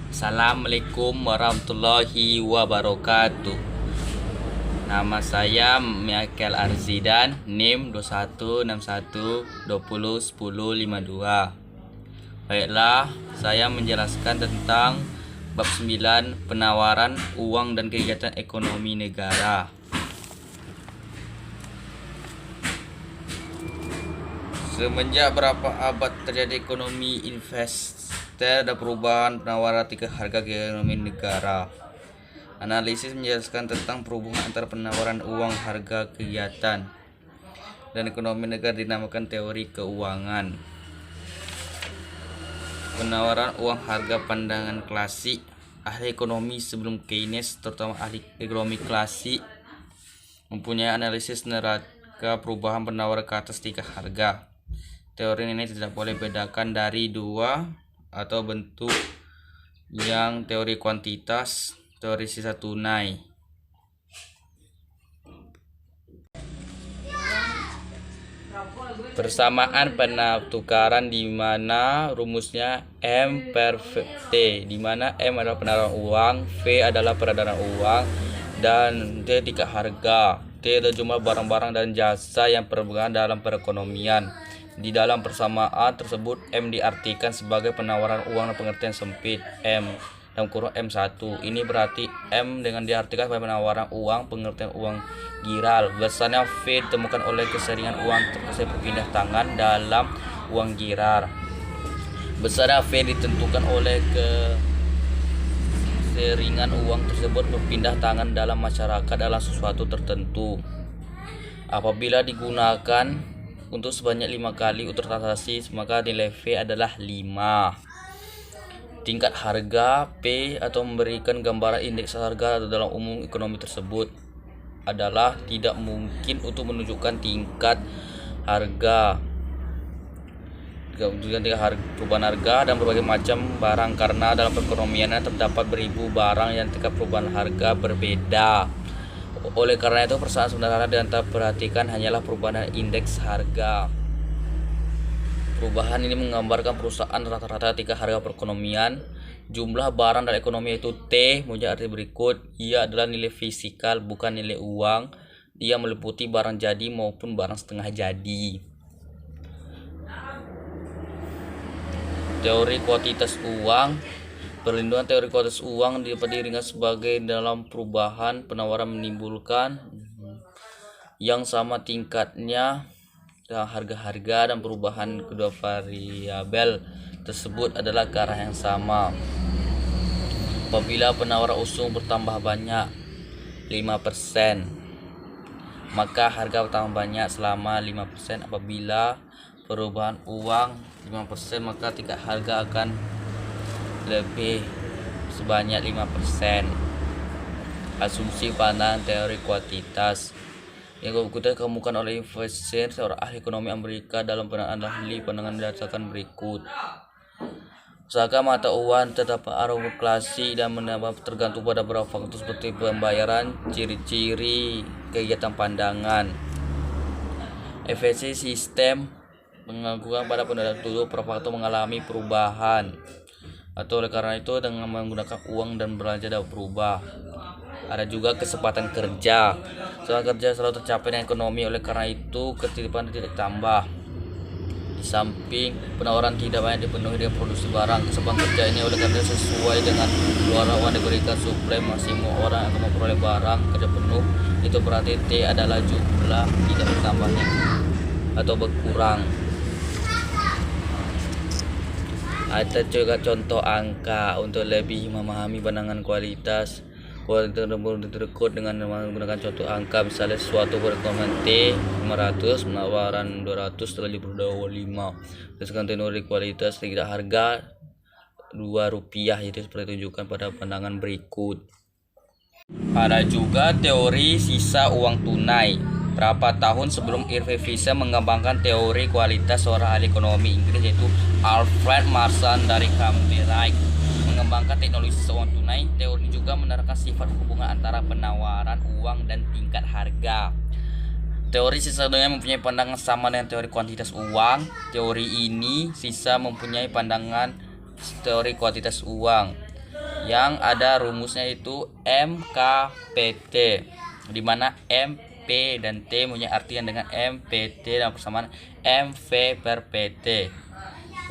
Assalamualaikum warahmatullahi wabarakatuh. Nama saya Michael Arzidan, NIM 2161201052. Baiklah, saya menjelaskan tentang bab 9 penawaran uang dan kegiatan ekonomi negara. Semenjak berapa abad terjadi ekonomi investor dan perubahan penawaran tiga harga ekonomi negara. Analisis menjelaskan tentang perubahan antara penawaran uang, harga kegiatan, dan ekonomi negara dinamakan teori keuangan. Penawaran uang harga pandangan klasik. Ahli ekonomi sebelum Keynes, terutama ahli ekonomi klasik, mempunyai analisis neraca perubahan penawaran ke atas tiga harga. Teori ini tidak boleh bedakan dari dua atau bentuk yang teori kuantitas, teori sisa tunai. Persamaan penukaran di mana rumusnya M per T, di mana M adalah penawaran uang, V adalah peredaran uang, dan T tingkat harga. T adalah jumlah barang-barang dan jasa yang berhubungan dalam perekonomian. Di dalam persamaan tersebut M diartikan sebagai penawaran uang dalam pengertian sempit M dalam kurung M1. Ini berarti M dengan diartikan sebagai penawaran uang pengertian uang giral. Besarnya V ditemukan oleh keseringan uang terkait berpindah tangan dalam uang giral. Besarnya V ditentukan oleh keseringan uang tersebut berpindah tangan dalam masyarakat dalam sesuatu tertentu. Apabila digunakan untuk sebanyak 5 kali untuk transaksi, maka nilai V adalah 5. Tingkat harga P atau memberikan gambaran indeks harga dalam umum ekonomi tersebut adalah tidak mungkin untuk menunjukkan tingkat harga perubahan harga dan berbagai macam barang, karena dalam perekonomian terdapat beribu barang yang tingkat perubahan harga berbeda. Oleh karena itu, persamaan sebenarnya yang perhatikan hanyalah perubahan indeks harga. Perubahan ini menggambarkan perusahaan rata-rata tingkat harga perekonomian. Jumlah barang dalam ekonomi yaitu T mempunyai arti berikut. Ia adalah nilai fisikal, bukan nilai uang. Ia meliputi barang jadi maupun barang setengah jadi. Teori kuantitas uang. Perlindungan teori kuantitas uang dapat diringan sebagai dalam perubahan penawaran menimbulkan yang sama tingkatnya harga-harga, dan perubahan kedua variabel tersebut adalah ke arah yang sama. Apabila penawaran usung bertambah banyak 5%, maka harga bertambah banyak selama 5%. Apabila perubahan uang 5%, maka tingkat harga akan lebih sebanyak 5%. Asumsi pandangan teori kuantitas yang dikemukakan oleh Iverson, seorang ahli ekonomi Amerika, dalam penelitian ahli pandangan berdasarkan berikut. Usahakan mata uang terdapat arus klasik dan menambah tergantung pada beberapa faktor seperti pembayaran, ciri-ciri kegiatan pandangan, efisiensi sistem, pengangguran pada pendapat tubuh, para faktor mengalami perubahan. Atau oleh karena itu, dengan menggunakan uang dan belanja dapat berubah. Ada juga kesempatan kerja. Kesempatan kerja selalu tercapai dengan ekonomi, oleh karena itu ketertiban tidak tambah. Di samping penawaran tidak banyak dipenuhi dengan produksi barang, kesempatan kerja ini oleh karena sesuai dengan luaran uang diberikan suplai, maksimum orang yang memperoleh barang kerja penuh. Itu berarti T adalah jumlah tidak bertambahnya atau berkurang. Ada juga contoh angka untuk lebih memahami pandangan kualitas. Kualitas tersebut dengan menggunakan contoh angka, misalnya suatu perekonomian T 500, penawaran 200, setelah diperdawa 5. Berdasarkan teori kualitas tidak harga Rp2, itu seperti tunjukkan pada pandangan berikut. Ada juga teori sisa uang tunai. Berapa tahun sebelum Irving Fisher mengembangkan teori kualitas, seorang ahli ekonomi Inggris yaitu Alfred Marshall dari Cambridge mengembangkan teknologi sisa uang tunai. Teori ini juga menerangkan sifat hubungan antara penawaran uang dan tingkat harga. Teori sisa dunia mempunyai pandangan sama dengan teori kuantitas uang. Teori ini sisa mempunyai pandangan teori kuantitas uang. yang ada rumusnya itu MKPT, di mana MP dan T punya artian dengan MPT dan persamaan MV per PT.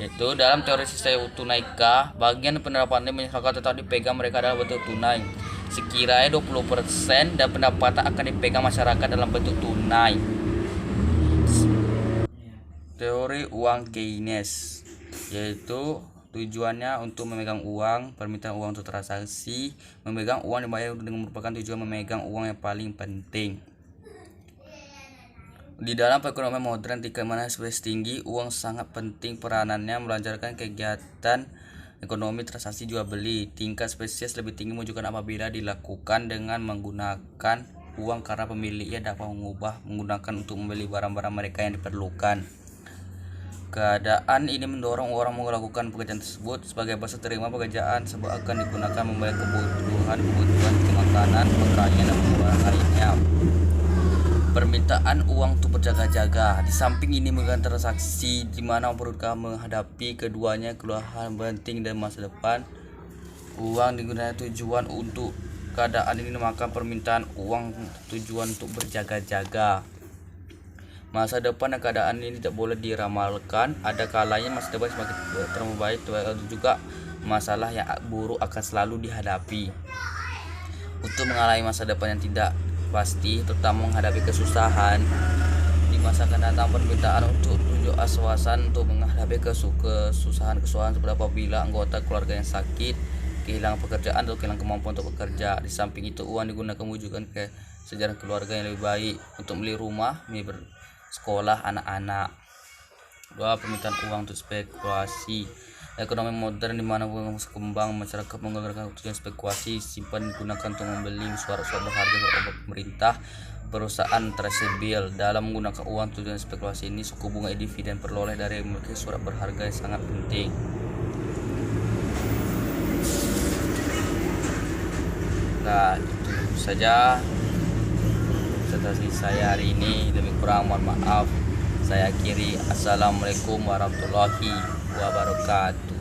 Yaitu dalam teori sistem tunai K, bagian penerapannya masyarakat tetap dipegang mereka dalam bentuk tunai. Sekiranya 20% dan pendapatan akan dipegang masyarakat dalam bentuk tunai. Teori uang Keynes, yaitu tujuannya untuk memegang uang, permintaan uang untuk transaksi, memegang uang dibayar dengan merupakan tujuan memegang uang yang paling penting. Di dalam perekonomian modern, tingkat mana spesies tinggi, uang sangat penting peranannya melancarkan kegiatan ekonomi transaksi jual beli. Tingkat spesies lebih tinggi menunjukkan apabila dilakukan dengan menggunakan uang karena pemiliknya dapat menggunakan untuk membeli barang-barang mereka yang diperlukan. Keadaan ini mendorong orang melakukan pekerjaan tersebut sebagai bahasa terima pekerjaan sebab akan digunakan membayar kebutuhan makanan, pakaian, dan kebutuhan lainnya. Permintaan uang untuk berjaga-jaga. Di samping ini menggunakan transaksi di mana berusaha menghadapi keduanya keluhan penting dan masa depan. Uang digunakan tujuan untuk keadaan ini maka permintaan uang tujuan untuk berjaga-jaga. Masa depan dan keadaan ini tidak boleh diramalkan. Ada kalanya masa depan semakin terbaik, juga masalah yang buruk akan selalu dihadapi. Untuk mengalami masa depan yang tidak pasti, terutama menghadapi kesusahan di masa akan datang, permintaan untuk tunjuk aswasan untuk menghadapi kesusahan seperti apabila anggota keluarga yang sakit, kehilangan pekerjaan atau kehilangan kemampuan untuk bekerja. Di samping itu, uang digunakan mewujudkan kesejahteraan keluarga yang lebih baik, untuk beli rumah, sekolah anak-anak. Permintaan uang untuk spekulasi. Ekonomi modern di mana uang berkembang, masyarakat menggunakan tujuan spekulasi, simpan digunakan untuk membeli surat-surat berharga oleh pemerintah, perusahaan tersebut. Dalam menggunakan uang tujuan spekulasi ini, suku bunga dividen peroleh dari memiliki surat berharga yang sangat penting. Nah, itu saja presentasi saya hari ini. Lebih kurang mohon maaf. Saya akhiri. Assalamualaikum warahmatullahi wabarakatuh.